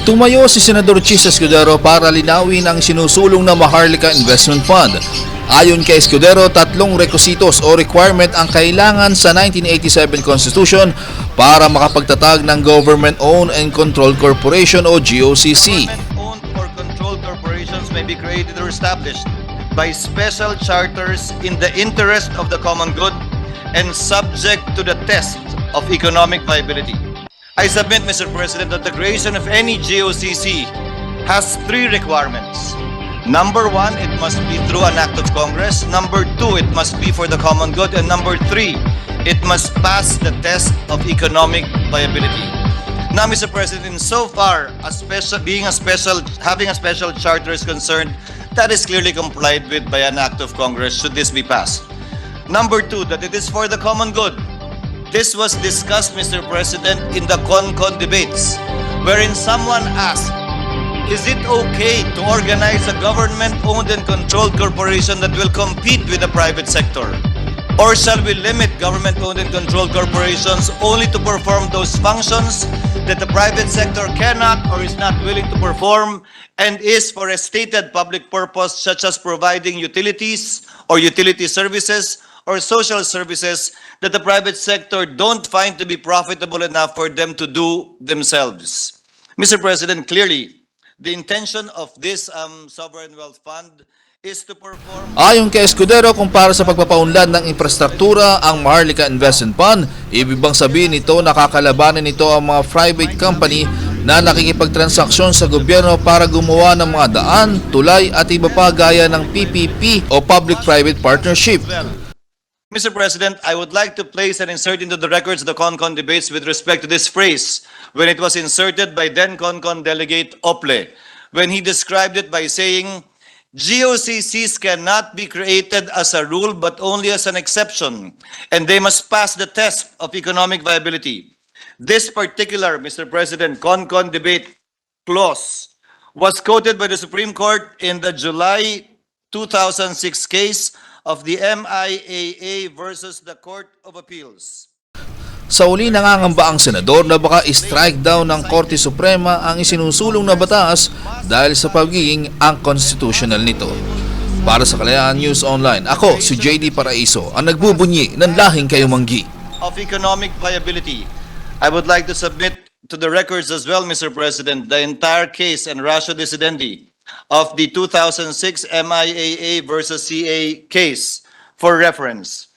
Tumayo si Senador Chis Escudero para linawin ang sinusulong na Maharlika Investment Fund. Ayon kay Escudero, 3 requisitos o requirement ang kailangan sa 1987 Constitution para makapagtatag ng Government-Owned and Controlled Corporation o GOCC. Government-owned or controlled corporations may be created or established by special charters in the interest of the common good and subject to the test of economic viability. I submit, Mr. President, that the creation of any GOCC has 3 requirements. Number 1, it must be through an act of Congress. Number 2, it must be for the common good. And number 3, it must pass the test of economic viability. Now, Mr. President, insofar as having a special charter is concerned, that is clearly complied with by an act of Congress should this be passed. Number 2, that it is for the common good. This was discussed, Mr. President, in the CONCON debates, wherein someone asked, is it okay to organize a government-owned and controlled corporation that will compete with the private sector? Or shall we limit government-owned and controlled corporations only to perform those functions that the private sector cannot or is not willing to perform and is for a stated public purpose such as providing utilities or utility services or social services that the private sector don't find to be profitable enough for them to do themselves? Mr. President, clearly, the intention of this sovereign wealth fund is to perform... Ayon kay Escudero, kung para sa pagpapaunlad ng infrastruktura ang Maharlika Investment Fund, ibig bang sabihin nito nakakalabanan nito ang mga private company na nakikipagtransaksyon sa gobyerno para gumawa ng mga daan, tulay at iba pa gaya ng PPP o Public-Private Partnership. Mr. President, I would like to place and insert into the records the CONCON debates with respect to this phrase when it was inserted by then CONCON delegate Ople, when he described it by saying, GOCCs cannot be created as a rule but only as an exception, and they must pass the test of economic viability. This particular, Mr. President, CONCON debate clause was quoted by the Supreme Court in the July 2006 case of the MIAA versus the Court of Appeals. Sa uli, nangangamba ang senador na baka i-strike down ng Korte Suprema ang isinusulong na batas dahil sa pagiging unconstitutional nito. Para sa Kalayaan News Online, ako si JD Paraiso, ang nagbubunyi ng lahing kayumanggi. Of economic viability, I would like to submit to the records as well, Mr. President, the entire case and ratio decidendi of the 2006 MIAA versus CA case for reference.